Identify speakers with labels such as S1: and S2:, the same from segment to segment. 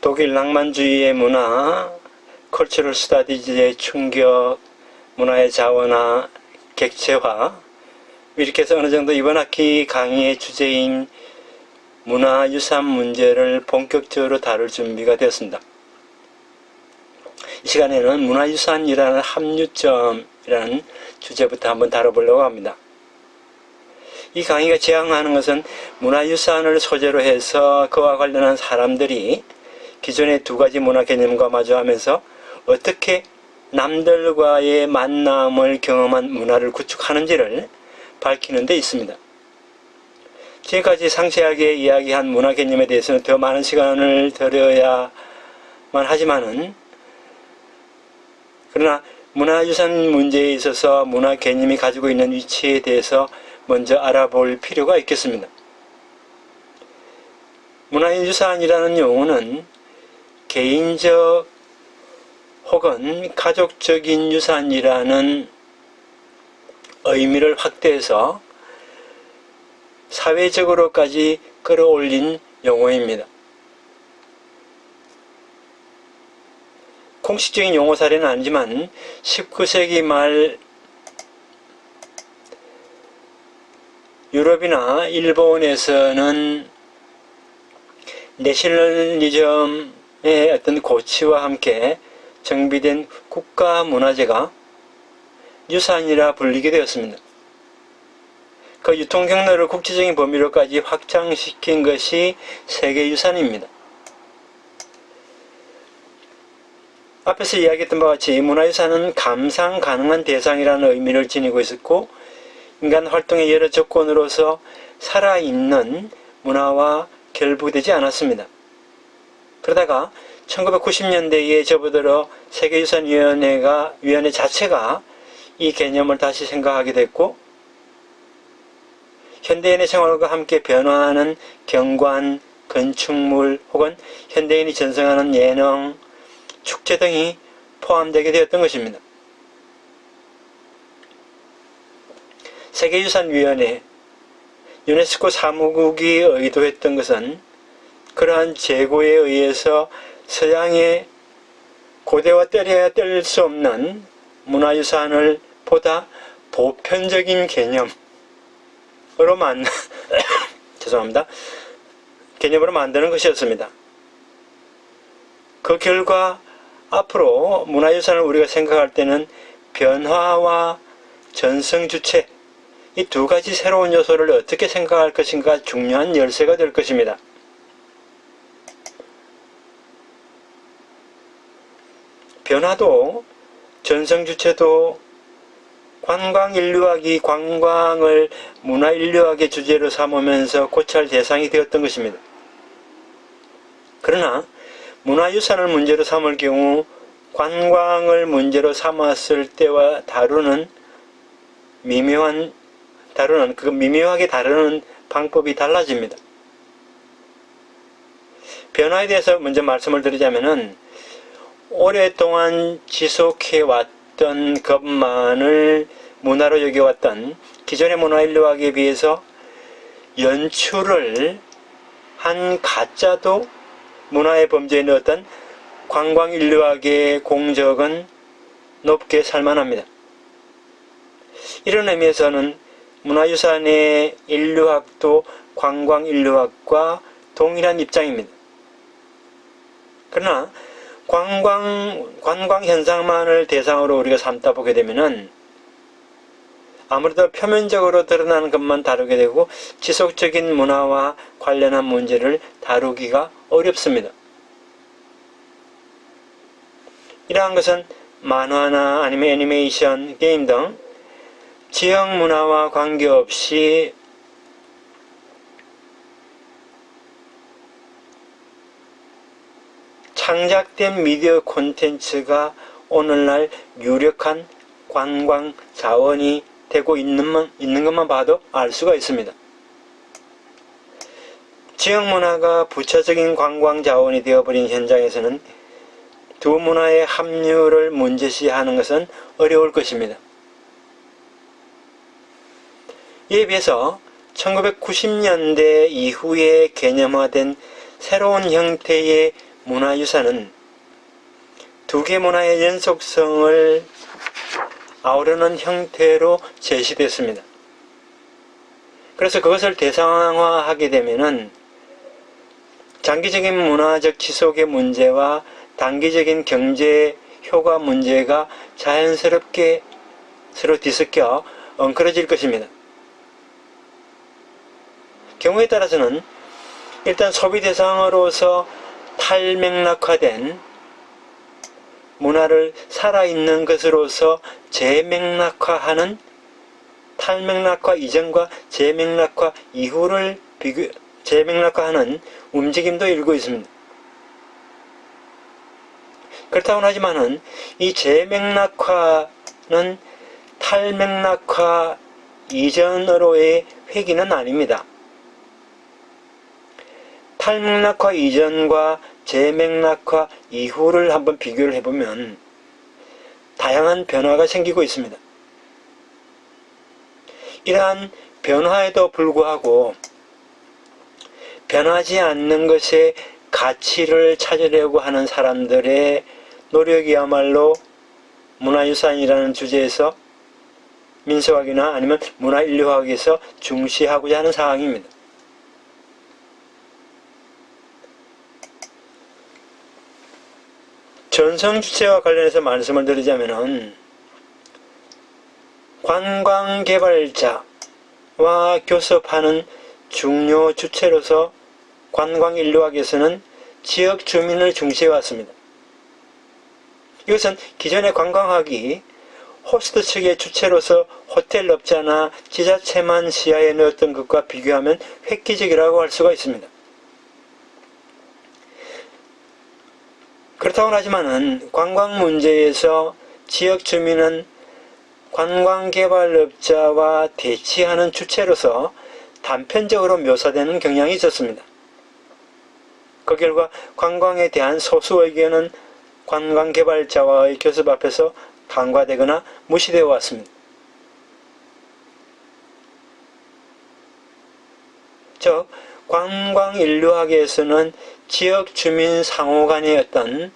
S1: 독일 낭만주의의 문화, 컬처럴 스타디즈의 충격, 문화의 자원화, 객체화, 이렇게 해서 어느 정도 이번 학기 강의의 주제인 문화유산 문제를 본격적으로 다룰 준비가 되었습니다. 이 시간에는 문화유산이라는 합류점이라는 주제부터 한번 다뤄보려고 합니다. 이 강의가 지향하는 것은 문화유산을 소재로 해서 그와 관련한 사람들이 기존의 두 가지 문화 개념과 마주하면서 어떻게 남들과의 만남을 경험한 문화를 구축하는지를 밝히는 데 있습니다. 지금까지 상세하게 이야기한 문화 개념에 대해서는 더 많은 시간을 들여야만 하지만은, 그러나 문화유산 문제에 있어서 문화 개념이 가지고 있는 위치에 대해서 먼저 알아볼 필요가 있겠습니다. 문화유산이라는 용어는 개인적 혹은 가족적인 유산이라는 의미를 확대해서 사회적으로까지 끌어올린 용어입니다. 공식적인 용어 사례는 아니지만 19세기 말 유럽이나 일본에서는 내셔널리즘의 어떤 고치와 함께 정비된 국가 문화재가 유산이라 불리게 되었습니다. 그 유통 경로를 국제적인 범위로까지 확장시킨 것이 세계유산입니다. 앞에서 이야기했던 바와 같이 문화유산은 감상 가능한 대상이라는 의미를 지니고 있었고, 인간 활동의 여러 조건으로서 살아있는 문화와 결부되지 않았습니다. 그러다가 1990년대에 접어들어 세계유산위원회 자체가 이 개념을 다시 생각하게 됐고, 현대인의 생활과 함께 변화하는 경관, 건축물 혹은 현대인이 전승하는 예능, 축제 등이 포함되게 되었던 것입니다. 세계유산위원회, 유네스코 사무국이 의도했던 것은 그러한 재고에 의해서 서양의 고대와 떼려야 뗄 수 없는 문화유산을 보다 보편적인 개념으로 개념으로 만드는 것이었습니다. 그 결과 앞으로 문화유산을 우리가 생각할 때는 변화와 전승주체, 이 두 가지 새로운 요소를 어떻게 생각할 것인가 중요한 열쇠가 될 것입니다. 변화도 전승주체도 관광인류학이 관광을 문화인류학의 주제로 삼으면서 고찰 대상이 되었던 것입니다. 그러나 문화유산을 문제로 삼을 경우 관광을 문제로 삼았을 때와 미묘하게 다루는 방법이 달라집니다. 변화에 대해서 먼저 말씀을 드리자면은, 오랫동안 지속해왔던 것만을 문화로 여겨왔던 기존의 문화인류학에 비해서 연출을 한 가짜도 문화의 범주에 넣었던 관광인류학의 공적은 높게 살만합니다. 이런 의미에서는 문화유산의 인류학도 관광인류학과 동일한 입장입니다. 그러나 관광 현상만을 대상으로 우리가 삼다 보게 되면은 아무래도 표면적으로 드러나는 것만 다루게 되고 지속적인 문화와 관련한 문제를 다루기가 어렵습니다. 이러한 것은 만화나 아니면 애니메이션, 게임 등 지역 문화와 관계없이 창작된 미디어 콘텐츠가 오늘날 유력한 관광 자원이 되고 있는 것만 봐도 알 수가 있습니다. 지역 문화가 부차적인 관광 자원이 되어버린 현장에서는 두 문화의 합류를 문제시하는 것은 어려울 것입니다. 이에 비해서 1990년대 이후에 개념화된 새로운 형태의 문화유산은 두 개 문화의 연속성을 아우르는 형태로 제시됐습니다. 그래서 그것을 대상화하게 되면은 장기적인 문화적 지속의 문제와 단기적인 경제 효과 문제가 자연스럽게 서로 뒤섞여 엉클어질 것입니다. 경우에 따라서는 일단 소비 대상으로서 탈맥락화된 문화를 살아있는 것으로서 재맥락화하는 탈맥락화 이전과 재맥락화 이후를 재맥락화하는 움직임도 일고 있습니다. 그렇다고는 하지만은 이 재맥락화는 탈맥락화 이전으로의 회귀는 아닙니다. 탈맥락화 이전과 재맥락화 이후를 한번 비교를 해보면 다양한 변화가 생기고 있습니다. 이러한 변화에도 불구하고 변하지 않는 것의 가치를 찾으려고 하는 사람들의 노력이야말로 문화유산이라는 주제에서 민속학이나 아니면 문화인류학에서 중시하고자 하는 사항입니다. 전성주체와 관련해서 말씀을 드리자면은 관광개발자와 교섭하는 중요 주체로서 관광인류학에서는 지역 주민을 중시해왔습니다. 이것은 기존의 관광학이 호스트 측의 주체로서 호텔업자나 지자체만 시야에 넣었던 것과 비교하면 획기적이라고 할 수가 있습니다. 그렇다고 하지만은 관광 문제에서 지역 주민은 관광개발업자와 대치하는 주체로서 단편적으로 묘사되는 경향이 있었습니다. 그 결과 관광에 대한 소수 의견은 관광개발자와의 교섭 앞에서 간과되거나 무시되어 왔습니다. 즉 관광인류학에서는 지역 주민 상호 간의 어떤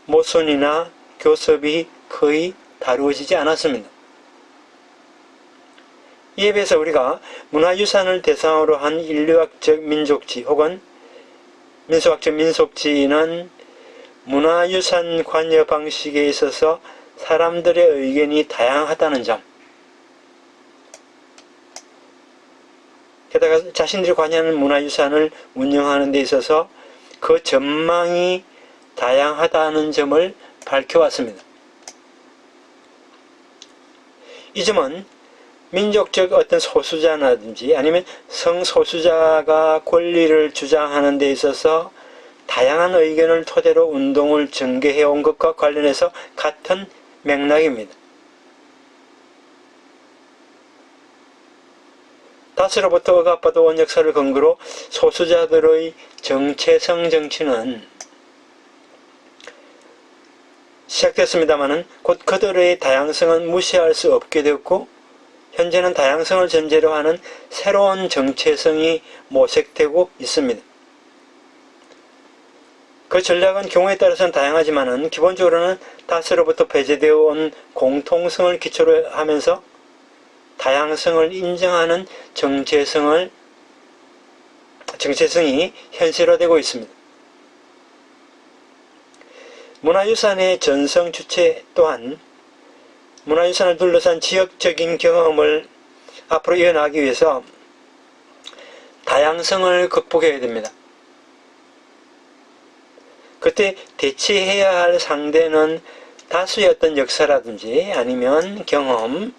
S1: 모순이나 교섭이 거의 다루어지지 않았습니다. 이에 비해서 우리가 문화유산을 대상으로 한 인류학적 민족지 혹은 민속학적 민속지는 문화유산 관여 방식에 있어서 사람들의 의견이 다양하다는 점, 게다가 자신들이 관여하는 문화유산을 운영하는 데 있어서 그 전망이 다양하다는 점을 밝혀왔습니다. 이 점은 민족적 어떤 소수자라든지 아니면 성소수자가 권리를 주장하는 데 있어서 다양한 의견을 토대로 운동을 전개해온 것과 관련해서 같은 맥락입니다. 다스로부터 억압받아 온 역사를 근거로 소수자들의 정체성 정치는 시작됐습니다마는 곧 그들의 다양성은 무시할 수 없게 되었고 현재는 다양성을 전제로 하는 새로운 정체성이 모색되고 있습니다. 그 전략은 경우에 따라서는 다양하지만은 기본적으로는 다스로부터 배제되어 온 공통성을 기초로 하면서 다양성을 인정하는 정체성이 현실화되고 있습니다. 문화유산의 전성 주체 또한 문화유산을 둘러싼 지역적인 경험을 앞으로 이어나가기 위해서 다양성을 극복해야 됩니다. 그때 대치해야 할 상대는 다수의 어떤 역사라든지 아니면 경험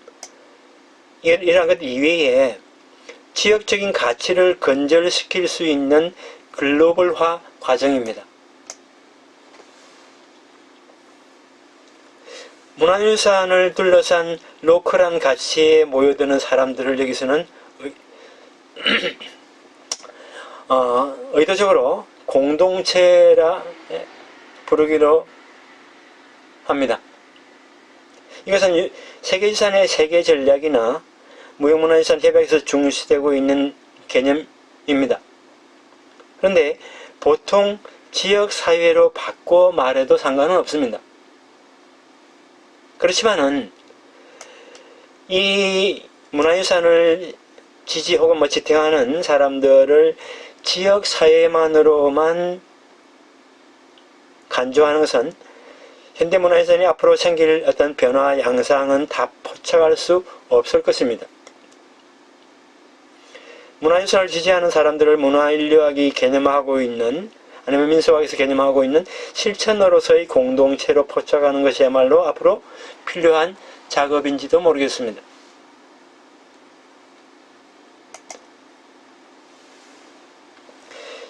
S1: 이러한 것 이외에 지역적인 가치를 건절시킬 수 있는 글로벌화 과정입니다. 문화유산을 둘러싼 로컬한 가치에 모여드는 사람들을 여기서는 의도적으로 공동체라 부르기로 합니다. 이것은 세계유산의 세계 전략이나 무형문화유산 협약에서 중시되고 있는 개념입니다. 그런데 보통 지역사회로 바꿔 말해도 상관은 없습니다. 그렇지만은 이 문화유산을 지지 혹은 지탱하는 사람들을 지역사회만으로만 간주하는 것은 현대문화유산이 앞으로 생길 어떤 변화 양상은 다 포착할 수 없을 것입니다. 문화유산을 지지하는 사람들을 문화인류학이 개념하고 있는, 아니면 민속학에서 개념하고 있는 실천으로서의 공동체로 포착하는 것이야말로 앞으로 필요한 작업인지도 모르겠습니다.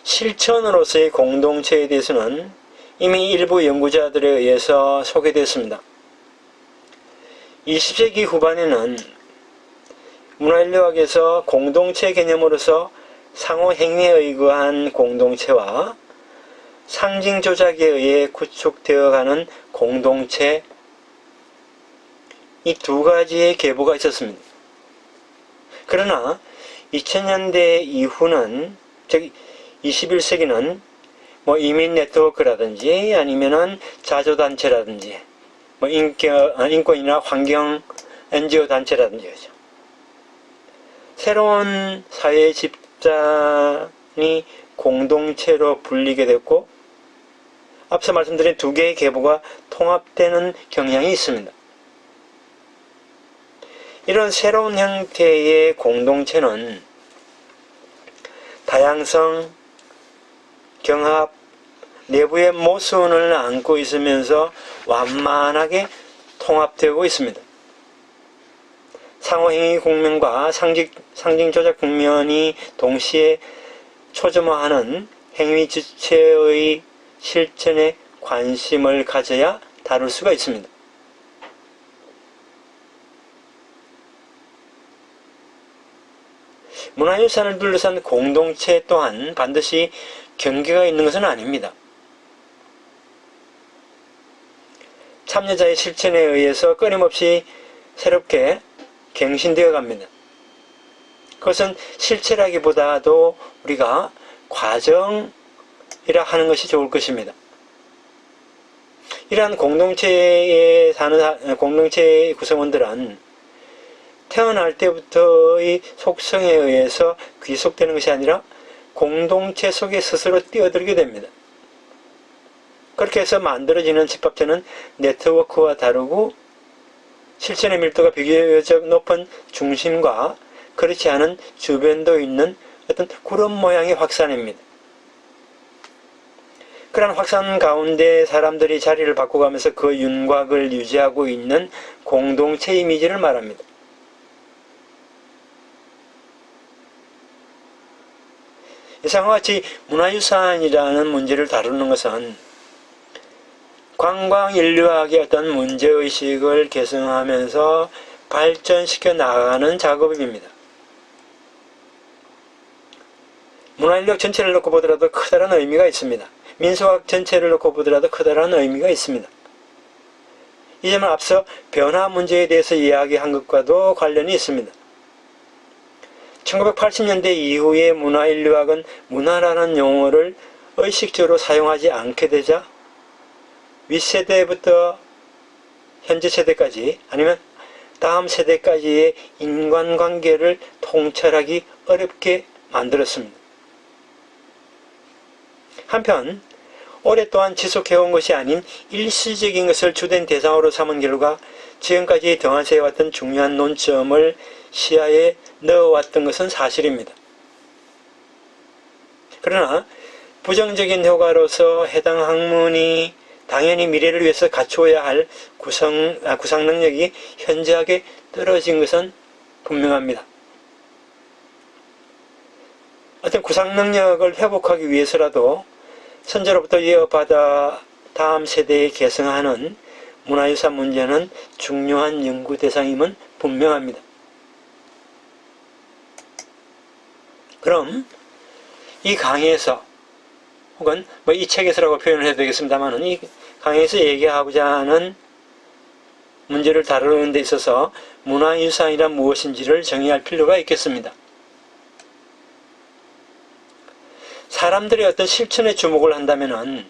S1: 실천으로서의 공동체에 대해서는 이미 일부 연구자들에 의해서 소개됐습니다. 20세기 후반에는 문화인류학에서 공동체 개념으로서 상호 행위에 의거한 공동체와 상징 조작에 의해 구축되어가는 공동체, 이 두 가지의 계보가 있었습니다. 그러나 2000년대 이후는, 즉 21세기는 이민 네트워크라든지 아니면은 자조단체라든지 인권이나 환경 NGO 단체라든지 그죠. 새로운 사회 집단이 공동체로 불리게 됐고, 앞서 말씀드린 두 개의 계보가 통합되는 경향이 있습니다. 이런 새로운 형태의 공동체는 다양성, 경합, 내부의 모순을 안고 있으면서 완만하게 통합되고 있습니다. 상호행위 국면과 상징 조작 국면이 동시에 초점화하는 행위 주체의 실천에 관심을 가져야 다룰 수가 있습니다. 문화유산을 둘러싼 공동체 또한 반드시 경계가 있는 것은 아닙니다. 참여자의 실천에 의해서 끊임없이 새롭게 갱신되어 갑니다. 그것은 실체라기보다도 우리가 과정이라 하는 것이 좋을 것입니다. 이러한 공동체의 구성원들은 태어날 때부터의 속성에 의해서 귀속되는 것이 아니라 공동체 속에 스스로 뛰어들게 됩니다. 그렇게 해서 만들어지는 집합체는 네트워크와 다르고 실천의 밀도가 비교적 높은 중심과 그렇지 않은 주변도 있는 어떤 구름 모양의 확산입니다. 그런 확산 가운데 사람들이 자리를 바꿔가면서 그 윤곽을 유지하고 있는 공동체 이미지를 말합니다. 이상과 같이 문화유산이라는 문제를 다루는 것은 관광인류학의 어떤 문제의식을 계승하면서 발전시켜 나가는 작업입니다. 문화인류학 전체를 놓고 보더라도 커다란 의미가 있습니다. 민속학 전체를 놓고 보더라도 커다란 의미가 있습니다. 이 점은 앞서 변화 문제에 대해서 이야기한 것과도 관련이 있습니다. 1980년대 이후에 문화인류학은 문화라는 용어를 의식적으로 사용하지 않게 되자 윗세대부터 현재 세대까지 아니면 다음 세대까지의 인간관계를 통찰하기 어렵게 만들었습니다. 한편 오랫동안 지속해온 것이 아닌 일시적인 것을 주된 대상으로 삼은 결과 지금까지 등한시해왔던 중요한 논점을 시야에 넣어왔던 것은 사실입니다. 그러나 부정적인 효과로서 해당 학문이 당연히 미래를 위해서 갖추어야 할 구상 능력이 현저하게 떨어진 것은 분명합니다. 어떤 구상 능력을 회복하기 위해서라도 선조로부터 이어받아 다음 세대에 계승하는 문화유산 문제는 중요한 연구 대상임은 분명합니다. 그럼 이 강의에서 혹은 이 책에서라고 표현을 해도 되겠습니다만 이 강의에서 얘기하고자 하는 문제를 다루는 데 있어서 문화유산이란 무엇인지를 정의할 필요가 있겠습니다. 사람들의 어떤 실천에 주목을 한다면은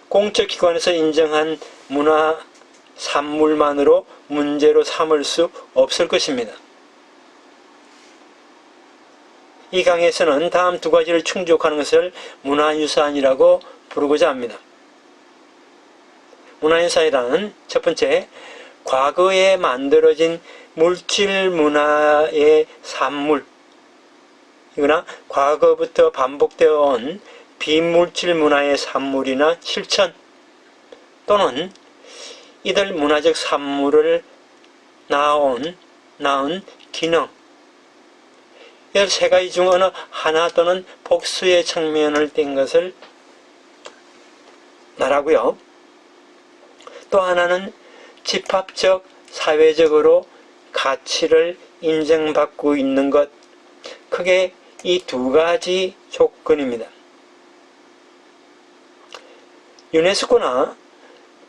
S1: 공적 기관에서 인정한 문화 산물만으로 문제로 삼을 수 없을 것입니다. 이 강의에서는 다음 두 가지를 충족하는 것을 문화유산이라고 부르고자 합니다. 문화유산이라는 첫 번째, 과거에 만들어진 물질 문화의 산물, 이거나 과거부터 반복되어 온 비물질 문화의 산물이나 실천, 또는 이들 문화적 산물을 낳은 기능, 이 세 가지 중 어느 하나 또는 복수의 측면을 띈 것을 말하고요. 또 하나는 집합적, 사회적으로 가치를 인정받고 있는 것, 크게 이 두 가지 조건입니다. 유네스코나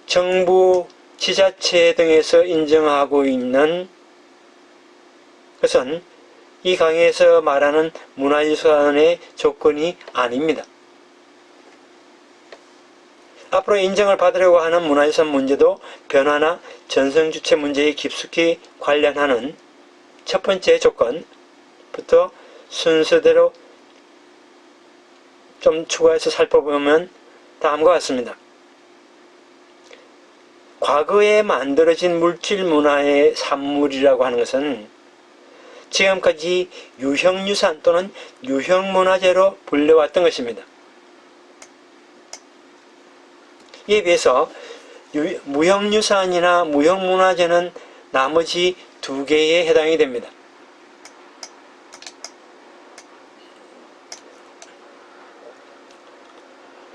S1: 정부, 지자체 등에서 인정하고 있는 것은 이 강의에서 말하는 문화유산의 조건이 아닙니다. 앞으로 인정을 받으려고 하는 문화유산 문제도 변화나 전성주체 문제에 깊숙이 관련하는 첫 번째 조건부터 순서대로 좀 추가해서 살펴보면 다음과 같습니다. 과거에 만들어진 물질 문화의 산물이라고 하는 것은 지금까지 유형유산 또는 유형문화재로 불려왔던 것입니다. 이에 비해서 무형유산이나 무형문화재는 나머지 두 개에 해당이 됩니다.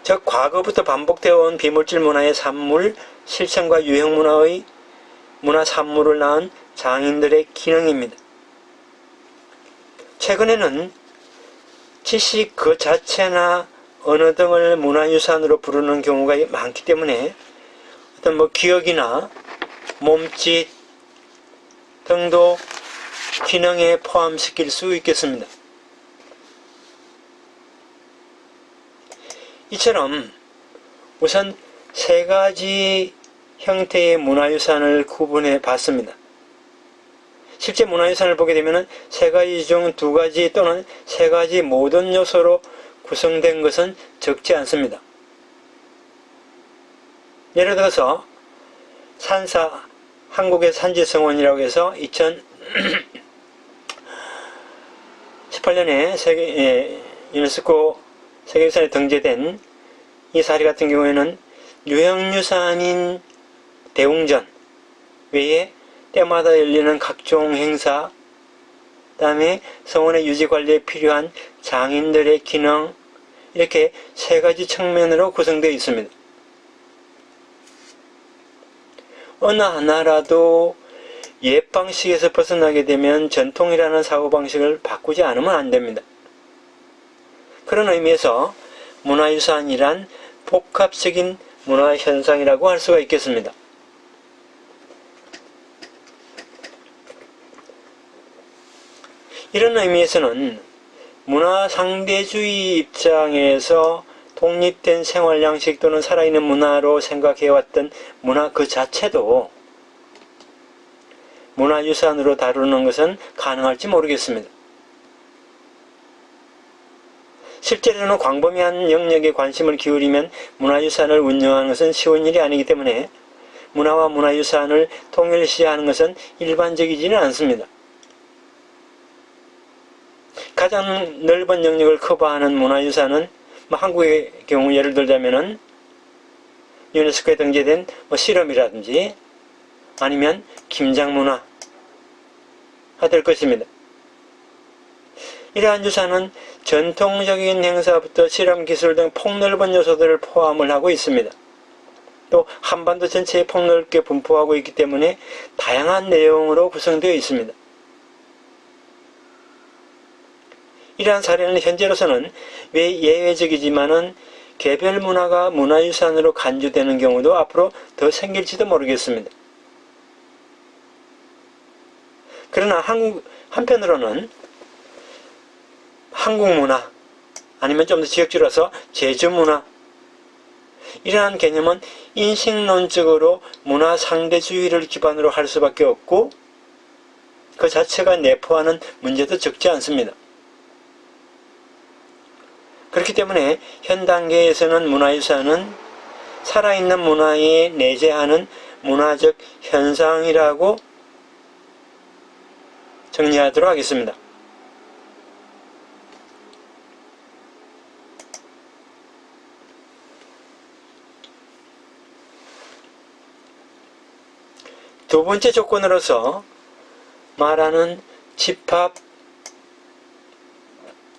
S1: 즉 과거부터 반복되어 온 비물질 문화의 산물, 실천과 유형문화의 문화 산물을 낳은 장인들의 기능입니다. 최근에는 지식 그 자체나 언어 등을 문화유산으로 부르는 경우가 많기 때문에 어떤 기억이나 몸짓 등도 기능에 포함시킬 수 있겠습니다. 이처럼 우선 세 가지 형태의 문화유산을 구분해 봤습니다. 실제 문화유산을 보게 되면 세 가지 중 두 가지 또는 세 가지 모든 요소로 구성된 것은 적지 않습니다. 예를 들어서 산사, 한국의 산지성원이라고 해서 2018년에 유네스코 세계유산에 등재된 이 사례 같은 경우에는 유형유산인 대웅전 외에 때마다 열리는 각종 행사, 그 다음에 성원의 유지관리에 필요한 장인들의 기능, 이렇게 세 가지 측면으로 구성되어 있습니다. 어느 하나라도 옛 방식에서 벗어나게 되면 전통이라는 사고방식을 바꾸지 않으면 안 됩니다. 그런 의미에서 문화유산이란 복합적인 문화현상이라고 할 수가 있겠습니다. 이런 의미에서는 문화상대주의 입장에서 독립된 생활양식 또는 살아있는 문화로 생각해왔던 문화 그 자체도 문화유산으로 다루는 것은 가능할지 모르겠습니다. 실제로는 광범위한 영역에 관심을 기울이면 문화유산을 운영하는 것은 쉬운 일이 아니기 때문에 문화와 문화유산을 통일시하는 것은 일반적이지는 않습니다. 가장 넓은 영역을 커버하는 문화유산은 한국의 경우 예를 들자면은 유네스코에 등재된 실험이라든지 아니면 김장문화가 될 것입니다. 이러한 유산은 전통적인 행사부터 실험기술 등 폭넓은 요소들을 포함을 하고 있습니다. 또 한반도 전체에 폭넓게 분포하고 있기 때문에 다양한 내용으로 구성되어 있습니다. 이러한 사례는 현재로서는 왜 예외적이지만은 개별 문화가 문화유산으로 간주되는 경우도 앞으로 더 생길지도 모르겠습니다. 그러나 한편으로는 한국 문화, 아니면 좀 더 지역주로서 제주문화, 이러한 개념은 인식론적으로 문화 상대주의를 기반으로 할 수밖에 없고 그 자체가 내포하는 문제도 적지 않습니다. 그렇기 때문에 현 단계에서는 문화유산은 살아있는 문화에 내재하는 문화적 현상이라고 정리하도록 하겠습니다. 두 번째 조건으로서 말하는 집합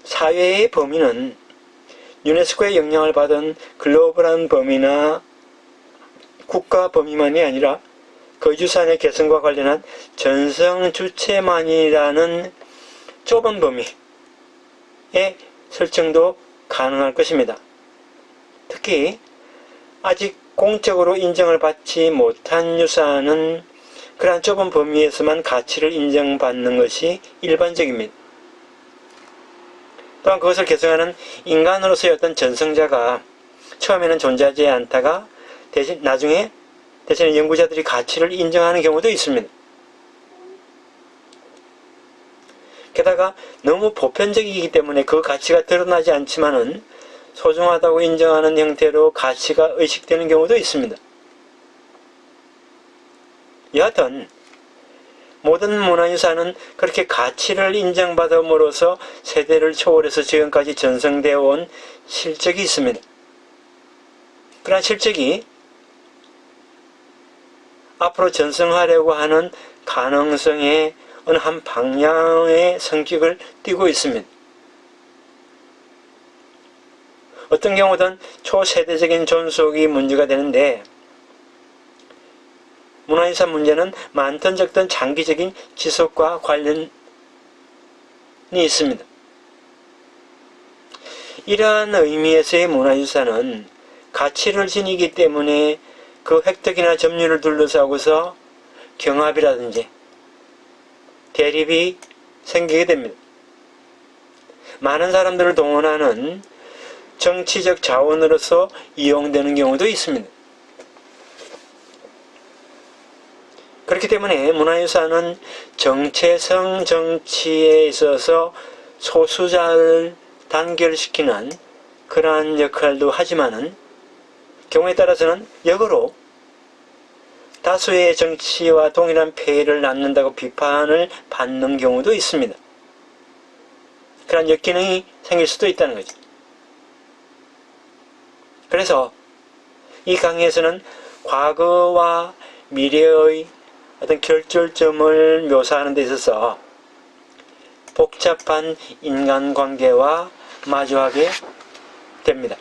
S1: 사회의 범위는 유네스코의 영향을 받은 글로벌한 범위나 국가 범위만이 아니라 그 유산의 개성과 관련한 전성 주체만이라는 좁은 범위의 설정도 가능할 것입니다. 특히 아직 공적으로 인정을 받지 못한 유산은 그러한 좁은 범위에서만 가치를 인정받는 것이 일반적입니다. 또한 그것을 개성하는 인간으로서의 어떤 전성자가 처음에는 존재하지 않다가 나중에 대신에 연구자들이 가치를 인정하는 경우도 있습니다. 게다가 너무 보편적이기 때문에 그 가치가 드러나지 않지만은 소중하다고 인정하는 형태로 가치가 의식되는 경우도 있습니다. 여하튼 모든 문화유산은 그렇게 가치를 인정받음으로써 세대를 초월해서 지금까지 전성되어 온 실적이 있습니다. 그러한 실적이 앞으로 전성하려고 하는 가능성의 어느 한 방향의 성격을 띠고 있습니다. 어떤 경우든 초세대적인 존속이 문제가 되는데 문화유산 문제는 많든 적든 장기적인 지속과 관련이 있습니다. 이러한 의미에서의 문화유산은 가치를 지니기 때문에 그 획득이나 점유를 둘러싸고서 경합이라든지 대립이 생기게 됩니다. 많은 사람들을 동원하는 정치적 자원으로서 이용되는 경우도 있습니다. 그렇기 때문에 문화유산은 정체성 정치에 있어서 소수자를 단결시키는 그러한 역할도 하지만은 경우에 따라서는 역으로 다수의 정치와 동일한 폐해를 낳는다고 비판을 받는 경우도 있습니다. 그런 역기능이 생길 수도 있다는 거죠. 그래서 이 강의에서는 과거와 미래의 어떤 결절점을 묘사하는 데 있어서 복잡한 인간관계와 마주하게 됩니다.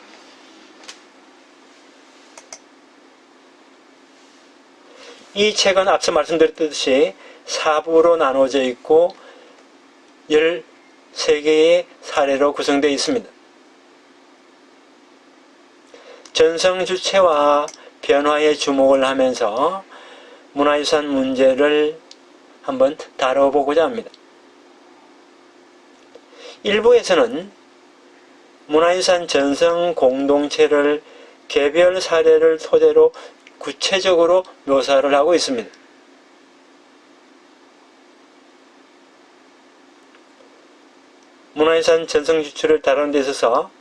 S1: 이 책은 앞서 말씀드렸듯이 4부로 나눠져 있고 13개의 사례로 구성되어 있습니다. 전성주체와 변화에 주목을 하면서 문화유산 문제를 한번 다뤄보고자 합니다. 1부에서는 문화유산 전성 공동체를 개별 사례를 토대로 구체적으로 묘사를 하고 있습니다. 문화유산 전성 주체를 다루는 데 있어서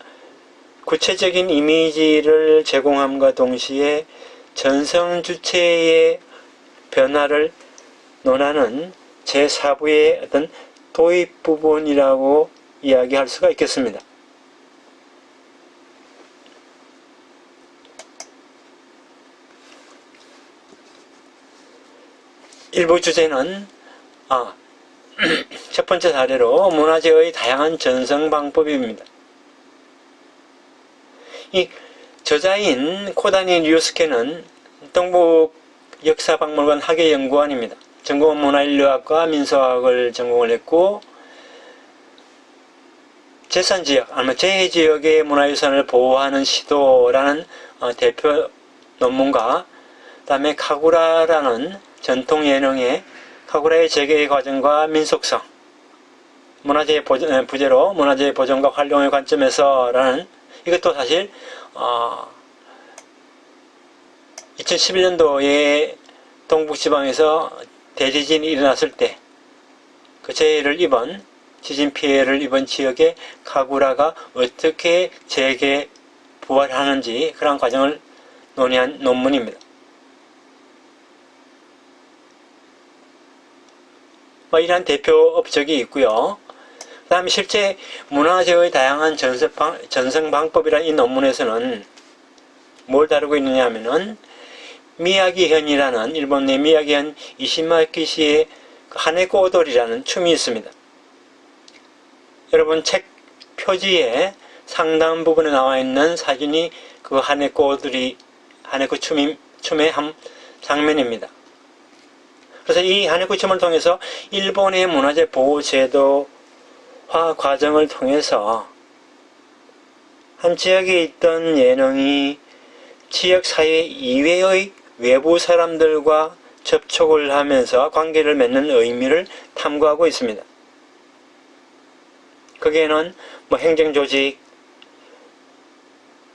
S1: 구체적인 이미지를 제공함과 동시에 전성 주체의 변화를 논하는 제4부의 어떤 도입 부분이라고 이야기할 수가 있겠습니다. 일부 주제는 첫 번째 사례로 문화재의 다양한 전성 방법입니다. 이 저자인 코다니 류스케는 동북 역사박물관 학예연구원입니다. 전공은 문화인류학과 민속학을 전공을 했고 제산지역, 아니면 제2지역의 문화유산을 보호하는 시도라는 대표 논문과 그 다음에 카구라라는 전통 예능의 카구라의 재개 과정과 민속성, 부재로 문화재의 보존과 활용의 관점에서라는, 이것도 사실 2011년도에 동북지방에서 대지진이 일어났을 때 그 지진 피해를 입은 지역의 카구라가 어떻게 재개 부활하는지 그런 과정을 논의한 논문입니다. 이러한 대표 업적이 있고요. 그 다음에 실제 문화재의 다양한 전승 방법이라는 이 논문에서는 뭘 다루고 있느냐 하면은 미야기현이라는 일본의 미야기현 이시마키시의 하네코오돌이라는 춤이 있습니다. 여러분 책 표지에 상단 부분에 나와 있는 사진이 그 하네코 춤의 한 장면입니다. 그래서 이 하네코 춤을 통해서 일본의 문화재 보호 제도화 과정을 통해서 한 지역에 있던 예능이 지역 사회 이외의 외부 사람들과 접촉을 하면서 관계를 맺는 의미를 탐구하고 있습니다. 거기에는 행정조직,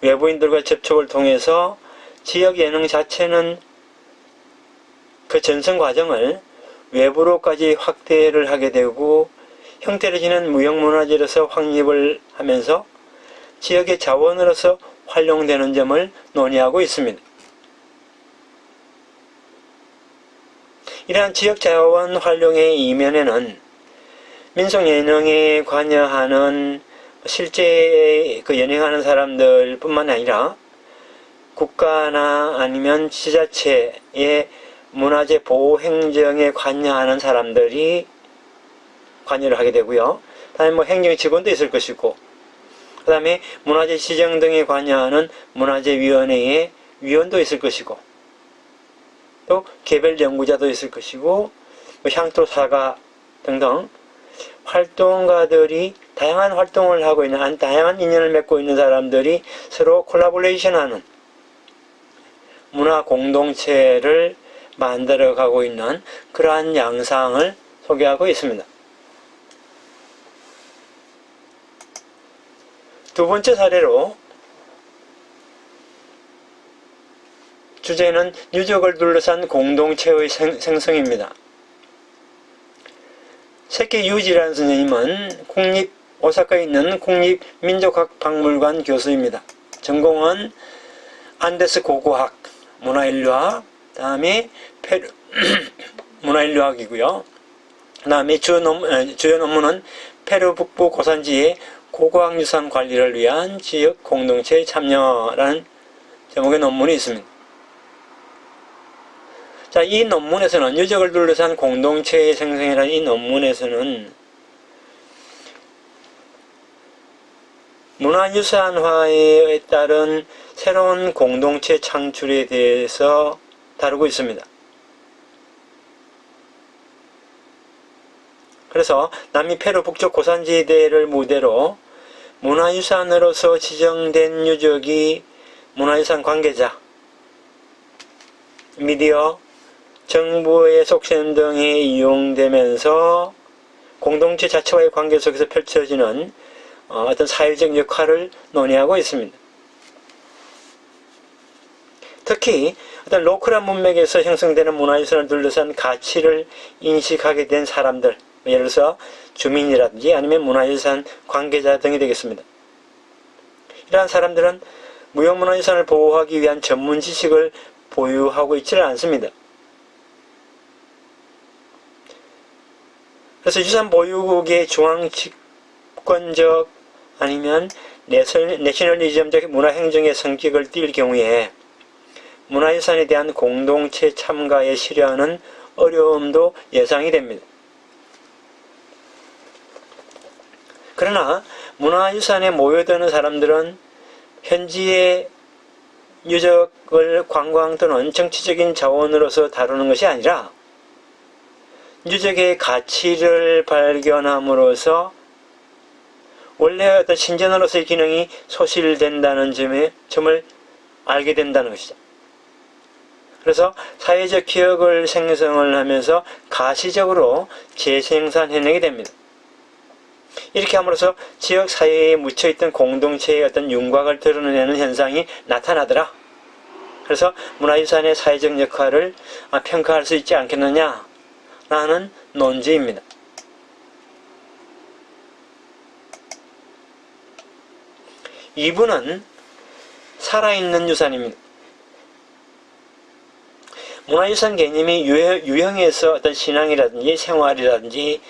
S1: 외부인들과 접촉을 통해서 지역 예능 자체는 그 전승 과정을 외부로까지 확대를 하게 되고 형태를 지닌 무형문화재로서 확립을 하면서 지역의 자원으로서 활용되는 점을 논의하고 있습니다. 이러한 지역 자원 활용의 이면에는 민속 예능에 관여하는 실제 그 연행하는 사람들 뿐만 아니라 국가나 아니면 지자체의 문화재 보호 행정에 관여하는 사람들이 관여를 하게 되고요. 다음에 행정 직원도 있을 것이고, 그 다음에 문화재 지정 등에 관여하는 문화재위원회의 위원도 있을 것이고, 또 개별 연구자도 있을 것이고, 향토사가 등등 활동가들이 다양한 활동을 하고 있는, 다양한 인연을 맺고 있는 사람들이 서로 콜라보레이션하는 문화 공동체를 만들어가고 있는 그러한 양상을 소개하고 있습니다. 두 번째 사례로 주제는 유적을 둘러싼 공동체의 생성입니다. 세키 유지라는 선생님은 오사카에 있는 국립민족학박물관 교수입니다. 전공은 안데스 고고학, 문화인류학, 다음에 문화인류학이고요. 그 다음에 주요 논문은 페루 북부 고산지의 고고학유산 관리를 위한 지역 공동체의 참여라는 제목의 논문이 있습니다. 자, 이 논문에서는 유적을 둘러싼 공동체의 생성이라는 이 논문에서는 문화유산화에 따른 새로운 공동체 창출에 대해서 다루고 있습니다. 그래서 남미 페루 북쪽 고산지대를 무대로 문화유산으로서 지정된 유적이 문화유산 관계자, 미디어, 정부의 속셈 등에 이용되면서 공동체 자체와의 관계 속에서 펼쳐지는 어떤 사회적 역할을 논의하고 있습니다. 특히 어떤 로컬한 문맥에서 형성되는 문화유산을 둘러싼 가치를 인식하게 된 사람들, 예를 들어서 주민이라든지 아니면 문화유산 관계자 등이 되겠습니다. 이러한 사람들은 무형문화유산을 보호하기 위한 전문 지식을 보유하고 있지는 않습니다. 그래서 유산 보유국의 중앙 집권적 아니면 내셔널리즘적 문화행정의 성격을 띌 경우에 문화유산에 대한 공동체 참가에 실현하는 어려움도 예상이 됩니다. 그러나 문화유산에 모여드는 사람들은 현지의 유적을 관광 또는 정치적인 자원으로서 다루는 것이 아니라 유적의 가치를 발견함으로써 원래 어떤 신전으로서의 기능이 소실된다는 점을 알게 된다는 것이죠. 그래서 사회적 기억을 생성을 하면서 가시적으로 재생산해내게 됩니다. 이렇게 함으로써 지역 사회에 묻혀있던 공동체의 어떤 윤곽을 드러내는 현상이 나타나더라. 그래서 문화유산의 사회적 역할을 평가할 수 있지 않겠느냐라는 논지입니다. 이부는 살아있는 유산입니다. 문화유산 개념이 유형에서 어떤 신앙이라든지 생활이라든지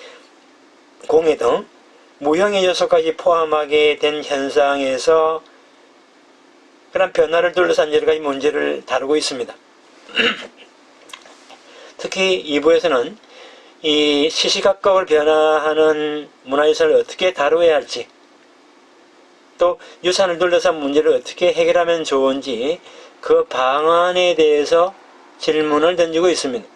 S1: 공예 등 무형의 요소까지 포함하게 된 현상에서 그런 변화를 둘러싼 여러 가지 문제를 다루고 있습니다. 특히 2부에서는 이 시시각각을 변화하는 문화유산을 어떻게 다루어야 할지, 또 유산을 둘러싼 문제를 어떻게 해결하면 좋은지 그 방안에 대해서 질문을 던지고 있습니다.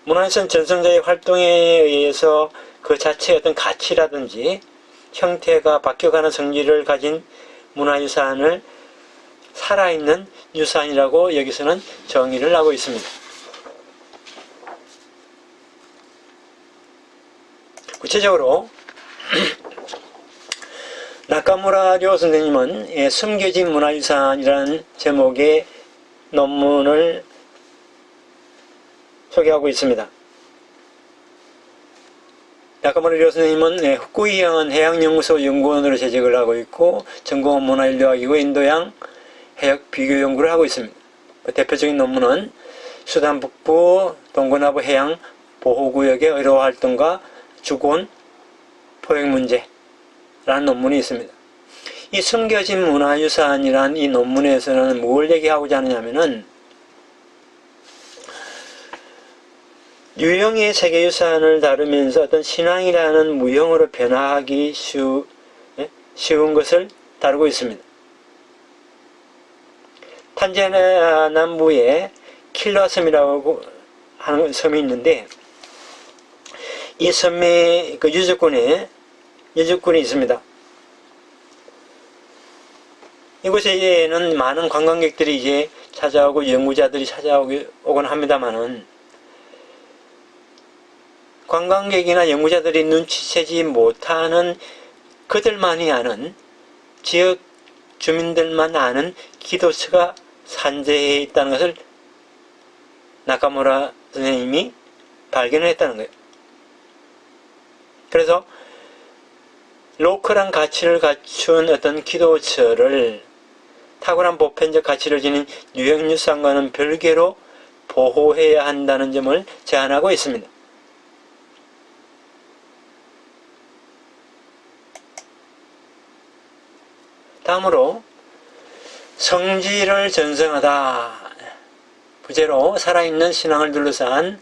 S1: 문화유산 전승자의 활동에 의해서 그 자체의 어떤 가치라든지 형태가 바뀌어가는 성질을 가진 문화유산을 살아있는 유산이라고 여기서는 정의를 하고 있습니다. 구체적으로 나카무라 료 선생님은 숨겨진 문화유산이라는 제목의 논문을 소개하고 있습니다. 나카무라 료 선생님은 후쿠이현 해양연구소 연구원으로 재직을 하고 있고 전공은 문화인류학이고 인도양 해역 비교 연구를 하고 있습니다. 그 대표적인 논문은 수단 북부 동거나부 해양 보호구역의 의료 활동과 주권 포획 문제라는 논문이 있습니다. 이 숨겨진 문화유산이라는 이 논문에서는 뭘 얘기하고자 하느냐면은 유형의 세계유산을 다루면서 어떤 신앙이라는 무형으로 변화하기 쉬운 것을 다루고 있습니다. 탄자니아 남부에 킬러 섬이라고 하는 섬이 있는데 이 섬에 그 유적군이 있습니다. 이곳에는 많은 관광객들이 이제 찾아오고 연구자들이 찾아오곤 합니다만은 관광객이나 연구자들이 눈치채지 못하는 그들만이 아는 지역 주민들만 아는 기도처가 산재해 있다는 것을 나카무라 선생님이 발견했다는 거예요. 그래서 로컬한 가치를 갖춘 어떤 기도처를 탁월한 보편적 가치를 지닌 유형유산과는 별개로 보호해야 한다는 점을 제안하고 있습니다. 다음으로 성지를 전승하다 부제로 살아있는 신앙을 둘러싼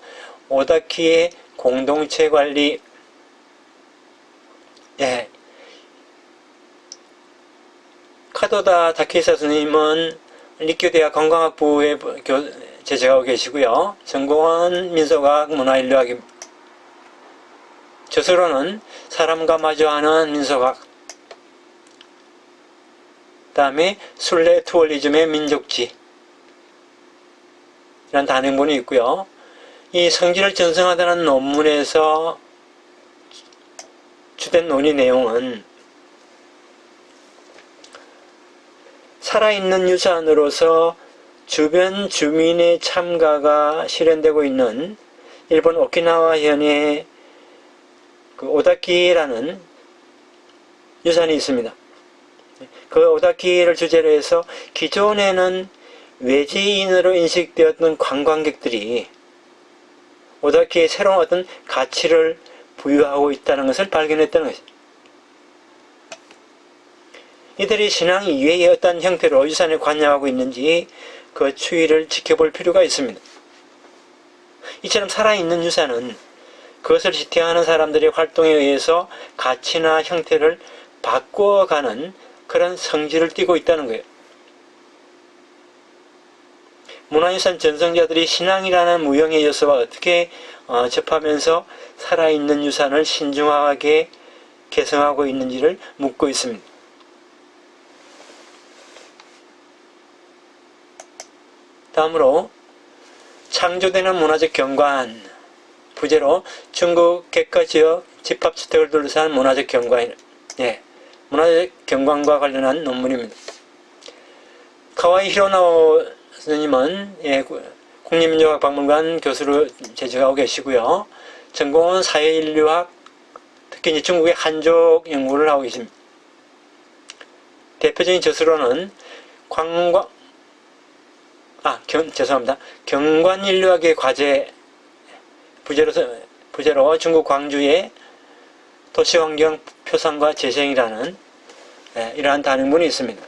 S1: 오다키의 공동체 관리. 카도다 다케이사 선생님은立교대학 관광학부에 재직하고 계시고요. 전공은 민속학, 문화인류학입니다. 저서로는 사람과 마주하는 민속학, 그 다음에 순례 투어리즘의 민족지 이런 단행본이 있고요. 이 성지를 전승하다는 논문에서 주된 논의 내용은 살아있는 유산으로서 주변 주민의 참가가 실현되고 있는 일본 오키나와현의 그 오다키라는 유산이 있습니다. 그 오다키를 주제로 해서 기존에는 외지인으로 인식되었던 관광객들이 오다키에 새로운 어떤 가치를 부여하고 있다는 것을 발견했다는 것입니다. 이들이 신앙 이외의 어떤 형태로 유산에 관여하고 있는지 그 추이를 지켜볼 필요가 있습니다. 이처럼 살아있는 유산은 그것을 지탱하는 사람들의 활동에 의해서 가치나 형태를 바꾸어가는 그런 성질을 띠고 있다는 거예요. 문화유산 전승자들이 신앙이라는 무형의 요소와 어떻게 접하면서 살아있는 유산을 신중하게 개성하고 있는지를 묻고 있습니다. 다음으로 창조되는 문화적 경관, 부제로 중국 객가 지역 집합주택을 둘러싼 문화적 경관, 문화적 경관과 관련한 논문입니다. 카와이 히로나오 선생님은 국립민족학박물관 교수로 재직하고 계시고요. 전공은 사회인류학, 특히 이제 중국의 한족 연구를 하고 계십니다. 대표적인 저서로는 경관인류학의 과제 부제로 중국 광주의 도시환경 표상과 재생이라는 이러한 단행본이 있습니다.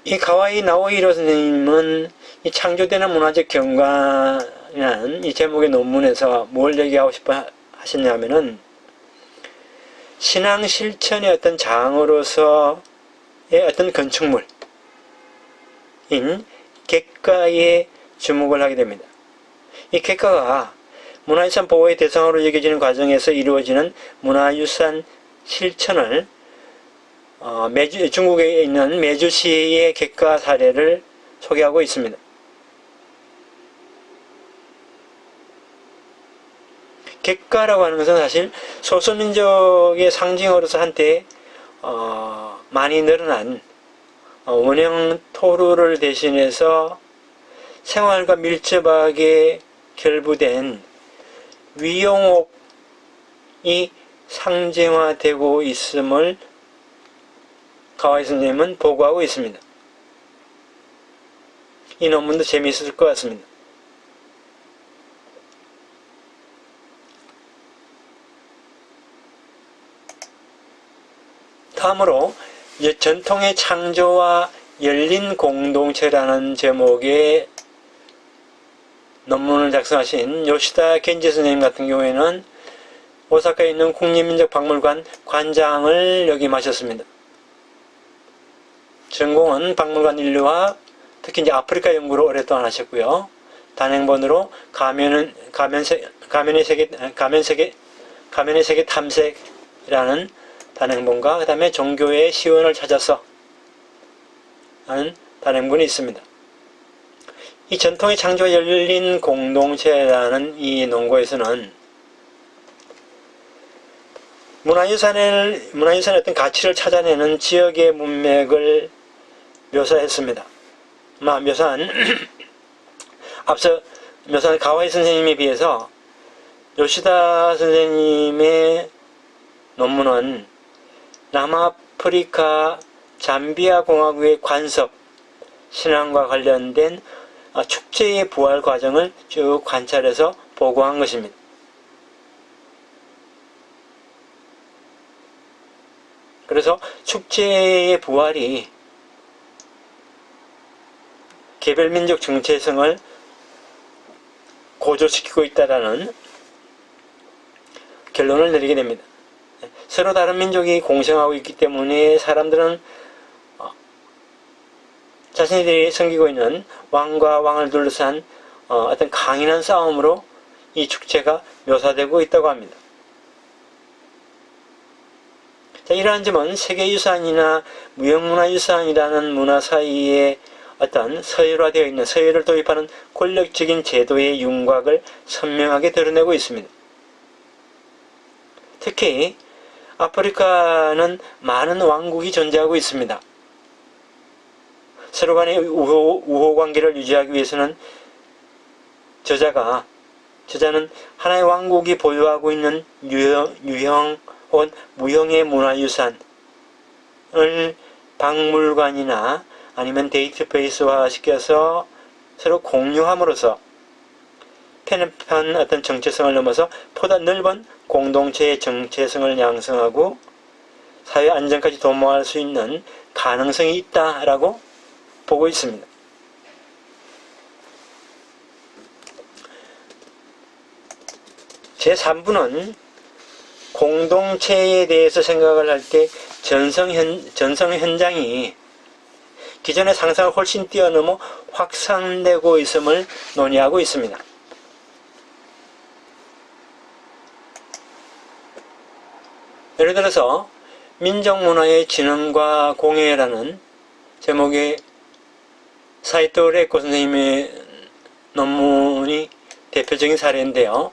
S1: 이 가와이 나오히로 선생님은 이 창조되는 문화적 경관이라는 이 제목의 논문에서 뭘 얘기하고 싶어 하셨냐면은 신앙 실천의 어떤 장으로서의 어떤 건축물인 객가에 주목을 하게 됩니다. 이 객가가 문화유산 보호의 대상으로 여겨지는 과정에서 이루어지는 문화유산 실천을 중국에 있는 매주시의 객가 사례를 소개하고 있습니다. 객가라고 하는 것은 사실 소수민족의 상징으로서 한때 많이 늘어난 원형 토루를 대신해서 생활과 밀접하게 결부된 위용옥이 상징화되고 있음을 가와이 선생님은 보고하고 있습니다. 이 논문도 재미있을 것 같습니다. 다음으로 전통의 창조와 열린 공동체라는 제목의 논문을 작성하신 요시다 겐지 선생님 같은 경우에는 오사카에 있는 국립민족박물관 관장을 역임하셨습니다. 전공은 박물관 인류학, 특히 이제 아프리카 연구를 오랫동안 하셨고요. 단행본으로 가면의 세계 탐색이라는 단행본과 그 다음에 종교의 시원을 찾아서 하는 단행본이 있습니다. 이 전통의 창조와 열린 공동체라는 이 논거에서는 문화유산의 어떤 가치를 찾아내는 지역의 문맥을 묘사했습니다. 앞서 묘사한 가와이 선생님에 비해서 요시다 선생님의 논문은 남아프리카 잠비아 공화국의 관습, 신앙과 관련된 축제의 부활 과정을 쭉 관찰해서 보고한 것입니다. 그래서 축제의 부활이 개별민족 정체성을 고조시키고 있다는 결론을 내리게 됩니다. 서로 다른 민족이 공생하고 있기 때문에 사람들은 자신들이 섬기고 있는 왕과 왕을 둘러싼 어떤 강인한 싸움으로 이 축제가 묘사되고 있다고 합니다. 자, 이러한 점은 세계유산이나 무형문화유산이라는 문화 사이에 어떤 서열화되어 있는, 서열을 도입하는 권력적인 제도의 윤곽을 선명하게 드러내고 있습니다. 특히 아프리카는 많은 왕국이 존재하고 있습니다. 서로 간의 우호관계를 유지하기 위해서는 저자는 하나의 왕국이 보유하고 있는 유형 혹은 무형의 문화유산을 박물관이나 아니면 데이터베이스화 시켜서 서로 공유함으로써 편협한 어떤 정체성을 넘어서 보다 넓은 공동체의 정체성을 양성하고 사회 안정까지 도모할 수 있는 가능성이 있다라고 보고 있습니다. 제3부는 공동체에 대해서 생각을 할 때 전성 현장이 기존의 상상을 훨씬 뛰어넘어 확산되고 있음을 논의하고 있습니다. 예를 들어서 민족문화의 진흥과 공예라는 제목의 사이토 레코 선생님의 논문이 대표적인 사례인데요.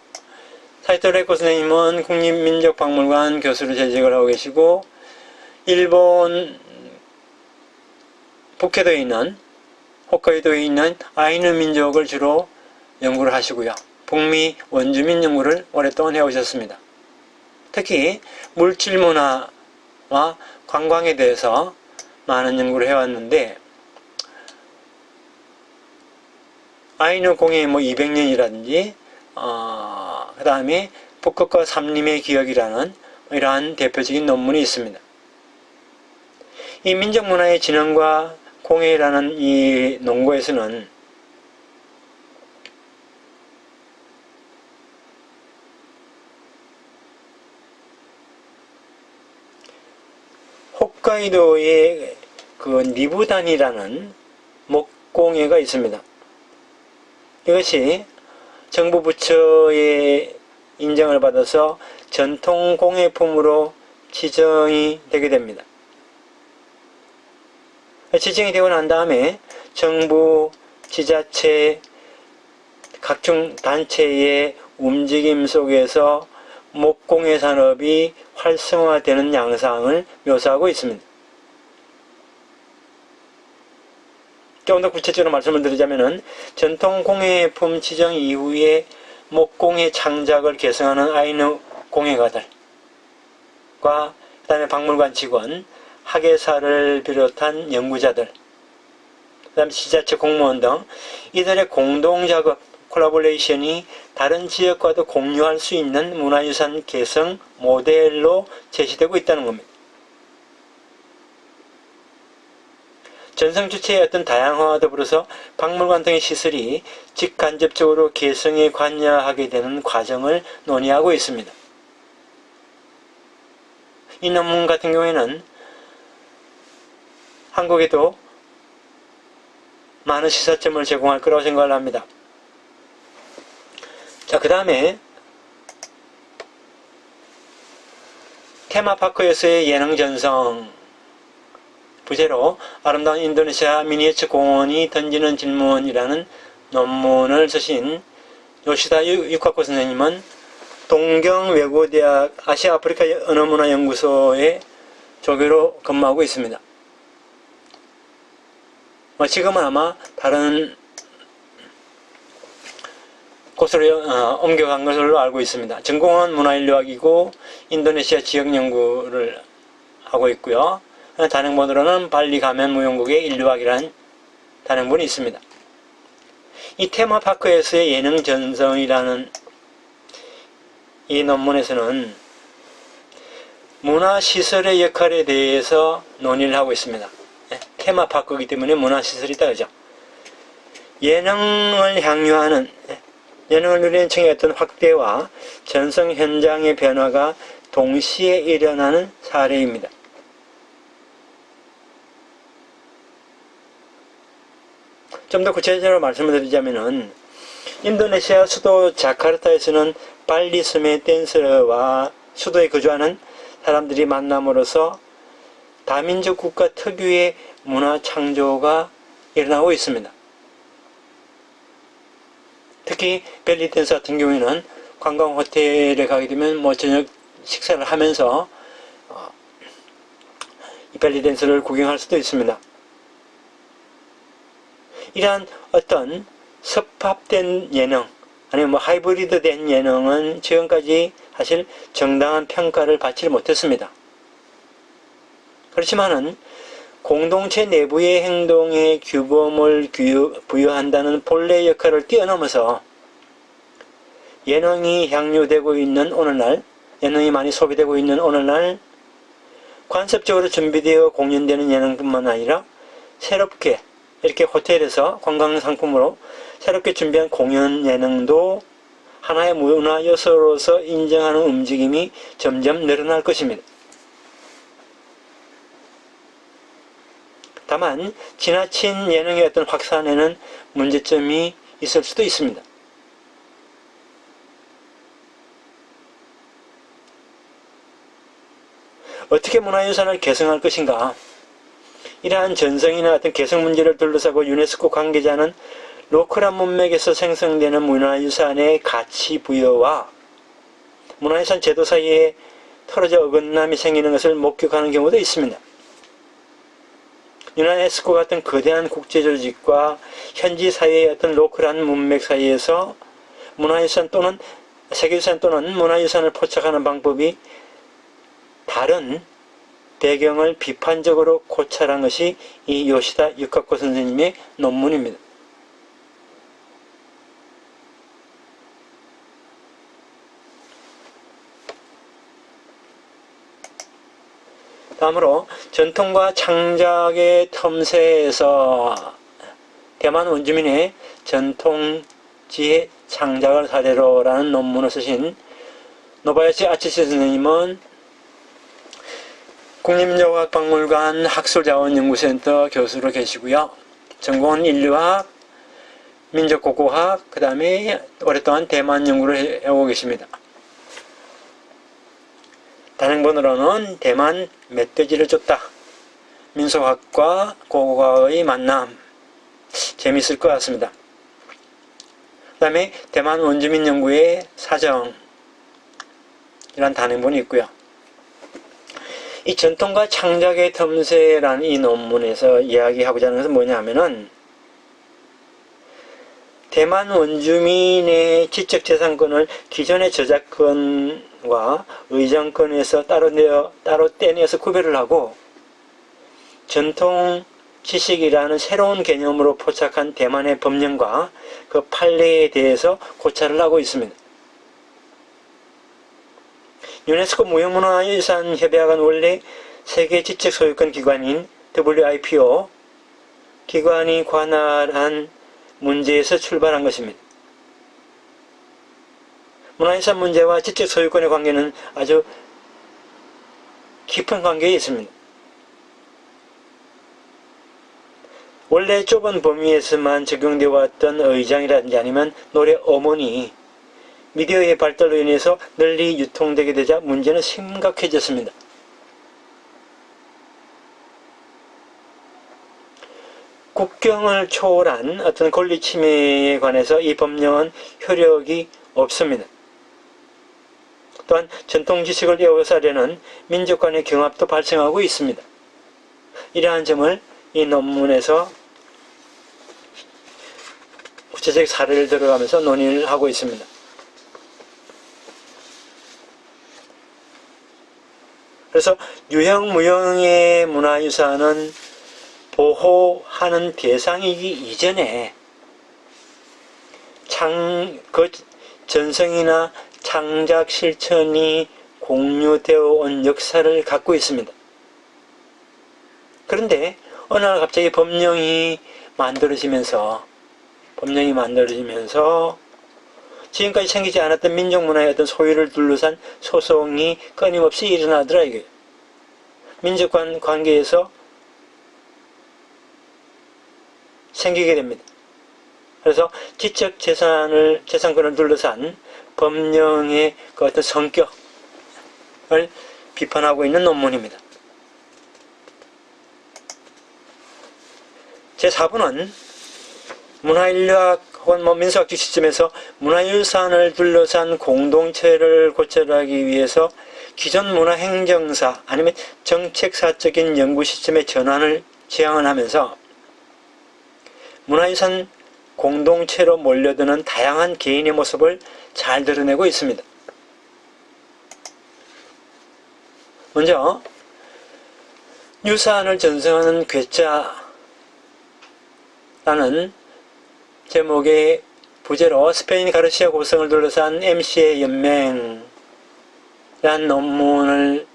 S1: 사이토 레코 선생님은 국립민족박물관 교수로 재직을 하고 계시고, 일본 북해도에 있는, 홋카이도에 있는 아이누 민족을 주로 연구를 하시고요. 북미 원주민 연구를 오랫동안 해오셨습니다. 특히 물질 문화와 관광에 대해서 많은 연구를 해왔는데, 아이누 공예 200년이라든지 그 다음에 북극과 삼림의 기억이라는 이러한 대표적인 논문이 있습니다. 이 민족문화의 진흥과 공예라는 이 논거에서는 홋카이도에 그 니부단이라는 목공예가 있습니다. 이것이 정부 부처의 인정을 받아서 전통 공예품으로 지정이 되게 됩니다. 지정이 되고 난 다음에 정부, 지자체, 각종 단체의 움직임 속에서 목공예 산업이 활성화되는 양상을 묘사하고 있습니다. 조금 더 구체적으로 말씀을 드리자면은 전통 공예품 지정 이후에 목공예 창작을 개성하는 아이누 공예가들과 그 다음에 박물관 직원, 학예사를 비롯한 연구자들, 그 다음에 지자체 공무원 등 이들의 공동작업, 콜라보레이션이 다른 지역과도 공유할 수 있는 문화유산 개성 모델로 제시되고 있다는 겁니다. 전성 주체의 어떤 다양화와 더불어서 박물관 등의 시설이 직간접적으로 개성에 관여하게 되는 과정을 논의하고 있습니다. 이 논문 같은 경우에는 한국에도 많은 시사점을 제공할 거라고 생각을 합니다. 자, 그 다음에 테마파크에서의 예능 전성 부제로 아름다운 인도네시아 미니어처 공원이 던지는 질문이라는 논문을 쓰신 요시다 유카코 선생님은 동경외고대학 아시아 아프리카 언어문화연구소의 조교로 근무하고 있습니다. 지금은 아마 다른 곳으로 옮겨간 것으로 알고 있습니다. 전공은 문화인류학이고 인도네시아 지역 연구를 하고 있고요. 단행본으로는 발리 가면무용국의 인류학이라는 단행본이 있습니다. 이 테마파크에서의 예능 전성이라는 이 논문에서는 문화시설의 역할에 대해서 논의를 하고 있습니다. 테마파크이기 때문에 문화시설이다, 그죠? 예능을 향유하는, 예능을 누리는 층의 어떤 확대와 전성 현장의 변화가 동시에 일어나는 사례입니다. 좀 더 구체적으로 말씀을 드리자면은 인도네시아 수도 자카르타에서는 발리 섬의 댄서와 수도에 거주하는 사람들이 만남으로써 다민족 국가 특유의 문화 창조가 일어나고 있습니다. 특히 벨리 댄스 같은 경우에는 관광 호텔에 가게 되면 저녁 식사를 하면서 이 벨리 댄스를 구경할 수도 있습니다. 이러한 어떤 섭합된 예능, 아니면 하이브리드된 예능은 지금까지 사실 정당한 평가를 받지 못했습니다. 그렇지만은 공동체 내부의 행동에 규범을 부여한다는 본래 역할을 뛰어넘어서 예능이 향유되고 있는 오늘날, 예능이 많이 소비되고 있는 오늘날 관습적으로 준비되어 공연되는 예능뿐만 아니라 새롭게 이렇게 호텔에서 관광상품으로 새롭게 준비한 공연 예능도 하나의 문화 요소로서 인정하는 움직임이 점점 늘어날 것입니다. 다만 지나친 예능의 어떤 확산에는 문제점이 있을 수도 있습니다. 어떻게 문화유산을 개성할 것인가? 이러한 전성이나 어떤 개성 문제를 둘러싸고 유네스코 관계자는 로컬한 문맥에서 생성되는 문화유산의 가치 부여와 문화유산 제도 사이에 틀어져 어긋남이 생기는 것을 목격하는 경우도 있습니다. 유네스코 같은 거대한 국제조직과 현지 사회의 어떤 로컬한 문맥 사이에서 문화유산 또는 세계유산 또는 문화유산을 포착하는 방법이 다른 배경을 비판적으로 고찰한 것이 이 요시다 유카코 선생님의 논문입니다. 다음으로 전통과 창작의 틈새에서 대만 원주민의 전통지혜 창작을 사례로라는 논문을 쓰신 노바야시 아치시 선생님은 국립민족학박물관 학술자원연구센터 교수로 계시고요. 전공은 인류학, 민족고고학, 그 다음에 오랫동안 대만 연구를 해오고 계십니다. 단행본으로는 대만 멧돼지를 쫓다, 민속학과 고고학의 만남, 재미있을 것 같습니다. 그 다음에 대만 원주민 연구의 사정, 이란 단행본이 있고요. 이 전통과 창작의 틈새라는 이 논문에서 이야기하고자 하는 것은 뭐냐면은 대만 원주민의 지적재산권을 기존의 저작권과 의정권에서 따로 떼내서 구별을 하고 전통 지식이라는 새로운 개념으로 포착한 대만의 법령과 그 판례에 대해서 고찰을 하고 있습니다. 유네스코 무형문화유산협약은 원래 세계 지적소유권 기관인 WIPO 기관이 관할한 문제에서 출발한 것입니다. 문화유산 문제와 지적소유권의 관계는 아주 깊은 관계에 있습니다. 원래 좁은 범위에서만 적용되어 왔던 의장이라든지 아니면 노래 어머니, 미디어의 발달로 인해서 널리 유통되게 되자 문제는 심각해졌습니다. 국경을 초월한 어떤 권리 침해에 관해서 이 법령은 효력이 없습니다. 또한 전통 지식을 에워싸려는 민족 간의 경합도 발생하고 있습니다. 이러한 점을 이 논문에서 구체적 사례를 들어가면서 논의를 하고 있습니다. 그래서 유형, 무형의 문화유산은 보호하는 대상이기 이전에 그 전성이나 창작 실천이 공유되어 온 역사를 갖고 있습니다. 그런데 어느 날 갑자기 법령이 만들어지면서 지금까지 생기지 않았던 민족문화의 어떤 소유를 둘러싼 소송이 끊임없이 일어나더라 이거예요. 민족 간 관계에서 생기게 됩니다. 그래서 지적 재산권을 둘러싼 법령의 그 어떤 성격을 비판하고 있는 논문입니다. 제4부는 문화인류학 혹은 민속학적 시점에서 문화유산을 둘러싼 공동체를 고찰하기 위해서 기존 문화행정사 아니면 정책사적인 연구 시점의 전환을 제안하면서 문화유산 공동체로 몰려드는 다양한 개인의 모습을 잘 드러내고 있습니다. 먼저 유산을 전승하는 괴짜라는 제목의 부제로 스페인 가르시아 고성을 둘러싼 MC의 연맹이라는 논문을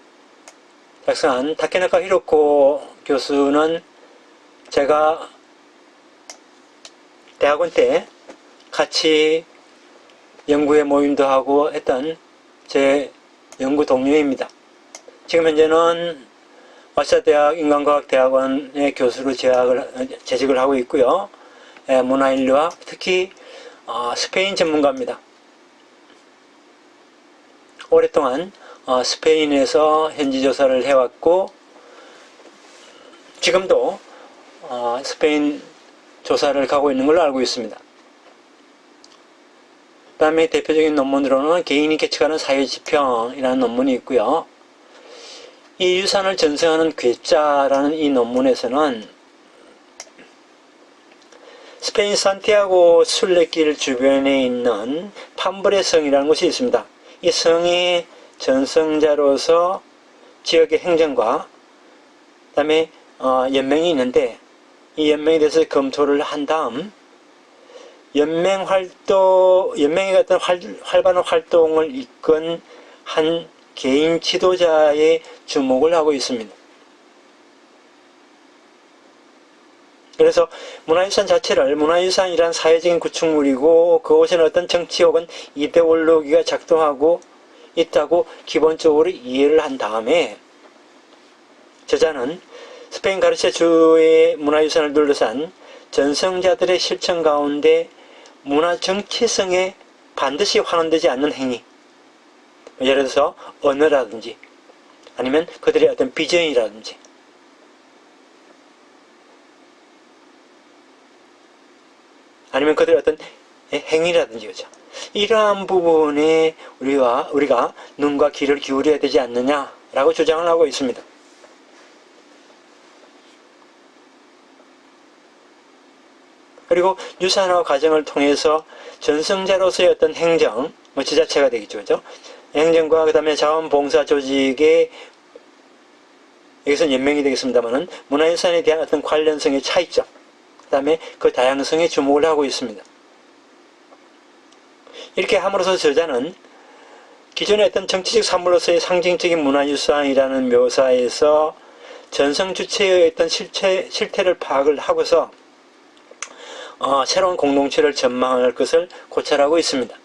S1: 작성한 타케나카 히로코 교수는 제가 대학원 때 같이 연구회 모임도 하고 했던 제 연구 동료입니다. 지금 현재는 와시다대학 인간과학대학원의 교수로 재직을 하고 있고요. 문화인류학, 특히 스페인 전문가입니다. 오랫동안 스페인에서 현지 조사를 해왔고 지금도 스페인 조사를 가고 있는 걸로 알고 있습니다. 그 다음에 대표적인 논문으로는 개인이 개척하는 사회지평이라는 논문이 있고요. 이 유산을 전승하는 괴짜라는 이 논문에서는 스페인 산티아고 순례길 주변에 있는 판브레 성이라는 곳이 있습니다. 이 성의 전승자로서 지역의 행정과 그 다음에 연맹이 있는데 이 연맹에 대해서 검토를 한 다음 연맹의 어떤 활발한 활동을 이끈 한 개인 지도자의 주목을 하고 있습니다. 그래서 문화유산 자체를 문화유산이란 사회적인 구축물이고 그곳에는 어떤 정치 혹은 이데올로기가 작동하고 있다고 기본적으로 이해를 한 다음에 저자는 스페인 가르시아 주의 문화유산을 둘러싼 전승자들의 실천 가운데 문화 정치성에 반드시 환원되지 않는 행위, 예를 들어서 언어라든지 아니면 그들의 어떤 비전이라든지 아니면 그들의 어떤 행위라든지 그죠. 이러한 부분에 우리가 눈과 귀를 기울여야 되지 않느냐라고 주장을 하고 있습니다. 그리고 유산화 과정을 통해서 전승자로서의 어떤 행정, 지자체가 되겠죠, 그죠? 행정과 그 다음에 자원봉사 조직의 여기서는 연맹이 되겠습니다만은 문화유산에 대한 어떤 관련성의 차이점, 그 다음에 그 다양성에 주목을 하고 있습니다. 이렇게 함으로써 저자는 기존의 어떤 정치적 산물로서의 상징적인 문화유산이라는 묘사에서 전승 주체의 어떤 실태를 파악을 하고서 새로운 공동체를 전망할 것을 고찰하고 있습니다.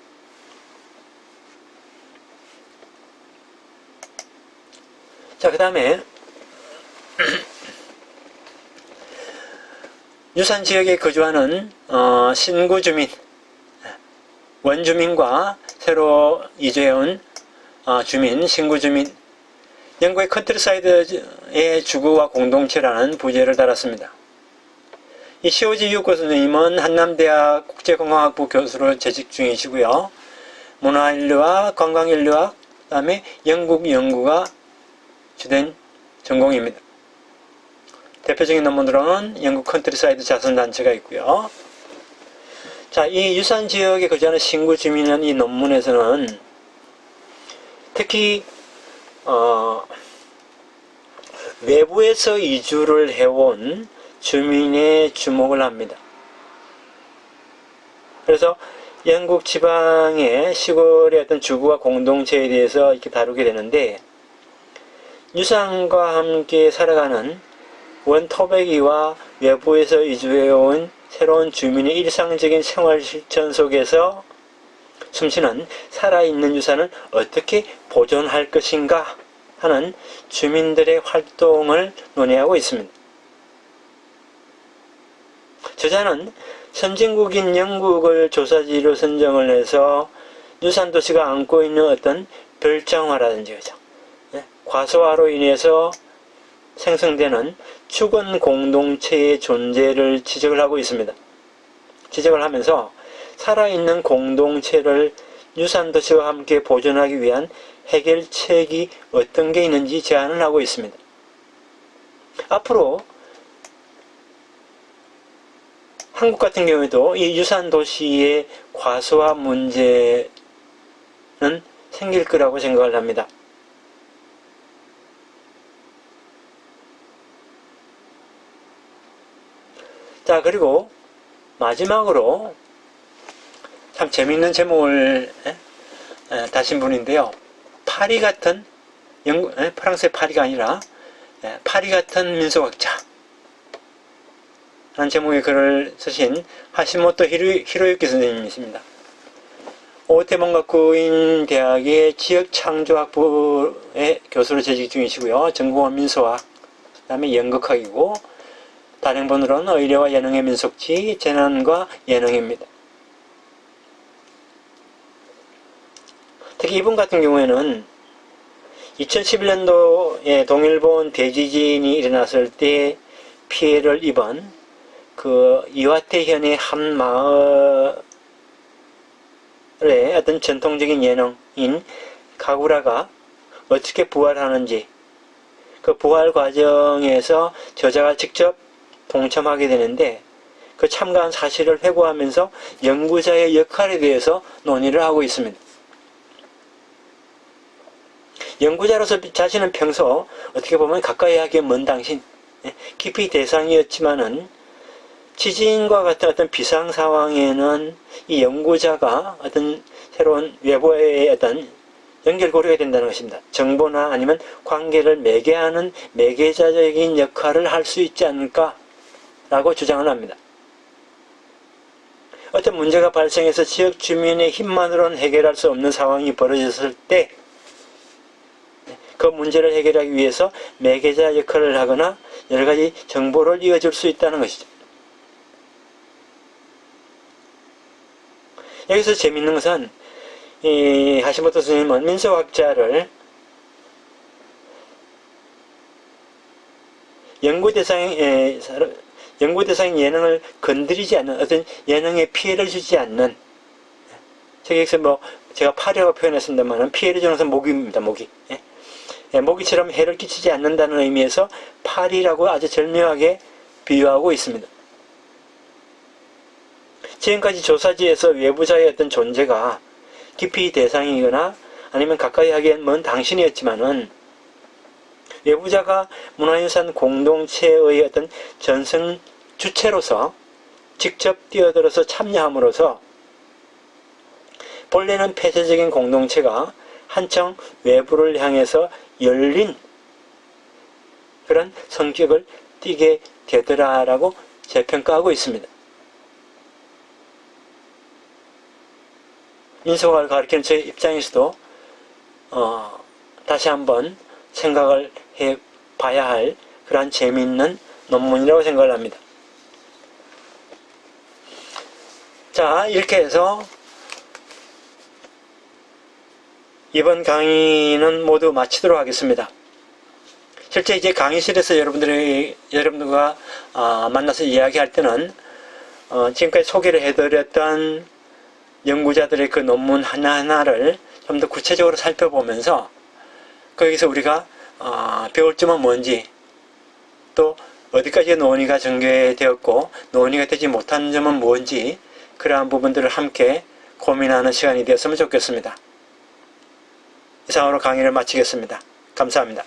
S1: 자, 그 다음에 유산 지역에 거주하는 신구 주민, 원주민과 새로 이주해온 주민, 신구 주민, 영국의 컨트리사이드의 주거와 공동체라는 부제를 달았습니다. 이 시오지 유 교수님은 한남대학 국제관광학부 교수로 재직 중이시고요. 문화인류학, 관광인류학, 그 다음에 영국 연구가 주된 전공입니다. 대표적인 논문으로는 영국 컨트리사이드 자선단체가 있고요. 자, 이 유산 지역에 거주하는 신구 주민은 이 논문에서는 특히 외부에서 이주를 해온 주민의 주목을 합니다. 그래서 영국 지방의 시골의 어떤 주거와 공동체에 대해서 이렇게 다루게 되는데 유산과 함께 살아가는 원토백이와 외부에서 이주해온 새로운 주민의 일상적인 생활 실천 속에서 숨쉬는 살아있는 유산을 어떻게 보존할 것인가 하는 주민들의 활동을 논의하고 있습니다. 저자는 선진국인 영국을 조사지로 선정을 해서 유산도시가 안고 있는 어떤 별장화라든지 과소화로 인해서 생성되는 축원 공동체의 존재를 지적을 하고 있습니다. 지적을 하면서 살아있는 공동체를 유산도시와 함께 보존하기 위한 해결책이 어떤 게 있는지 제안을 하고 있습니다. 앞으로 한국 같은 경우에도 이 유산도시의 과소화 문제는 생길 거라고 생각을 합니다. 자, 그리고 마지막으로 참 재미있는 제목을 다신 분인데요. 파리 같은 프랑스의 파리가 아니라 파리 같은 민속학자 라는 제목의 글을 쓰신 하시모토 히로유키 선생님이십니다. 오테몬가쿠인 대학의 지역창조학부의 교수로 재직 중이시고요. 전공은 민소학, 그 다음에 연극학이고 단행본으로는 의례와 예능의 민속지, 재난과 예능입니다. 특히 이분 같은 경우에는 2011년도에 동일본 대지진이 일어났을 때 피해를 입은 그 이화태현의 한 마을의 어떤 전통적인 예능인 가구라가 어떻게 부활하는지, 그 부활 과정에서 저자가 직접 동참하게 되는데, 그 참가한 사실을 회고하면서 연구자의 역할에 대해서 논의를 하고 있습니다. 연구자로서 자신은 평소 어떻게 보면 가까이 하기에 먼 당신, 깊이 대상이었지만은 지진과 같은 어떤 비상 상황에는 이 연구자가 어떤 새로운 외부의 어떤 연결고리가 된다는 것입니다. 정보나 아니면 관계를 매개하는 매개자적인 역할을 할 수 있지 않을까라고 주장을 합니다. 어떤 문제가 발생해서 지역 주민의 힘만으로는 해결할 수 없는 상황이 벌어졌을 때 그 문제를 해결하기 위해서 매개자 역할을 하거나 여러 가지 정보를 이어줄 수 있다는 것이죠. 여기서 재밌는 것은 이 하시모토 스님은 민속학자를 연구 대상인 예능을 건드리지 않는, 어떤 예능에 피해를 주지 않는, 저기서 뭐 제가 파리라고 표현했습니다만 피해를 주는 것은 모기입니다. 모기. 모기처럼 해를 끼치지 않는다는 의미에서 파리라고 아주 절묘하게 비유하고 있습니다. 지금까지 조사지에서 외부자의 어떤 존재가 깊이 대상이거나 아니면 가까이 하기엔 먼 당신이었지만은 외부자가 문화유산 공동체의 어떤 전승 주체로서 직접 뛰어들어서 참여함으로써 본래는 폐쇄적인 공동체가 한층 외부를 향해서 열린 그런 성격을 띠게 되더라라고 재평가하고 있습니다. 민속학을 가르치는 제 입장에서도 다시 한번 생각을 해봐야 할 그러한 재미있는 논문이라고 생각을 합니다. 자, 이렇게 해서 이번 강의는 모두 마치도록 하겠습니다. 실제 이제 강의실에서 여러분들과 만나서 이야기할 때는 지금까지 소개를 해드렸던 연구자들의 그 논문 하나하나를 좀 더 구체적으로 살펴보면서 거기서 우리가 배울 점은 뭔지, 또 어디까지 논의가 전개되었고 논의가 되지 못한 점은 뭔지, 그러한 부분들을 함께 고민하는 시간이 되었으면 좋겠습니다. 이상으로 강의를 마치겠습니다. 감사합니다.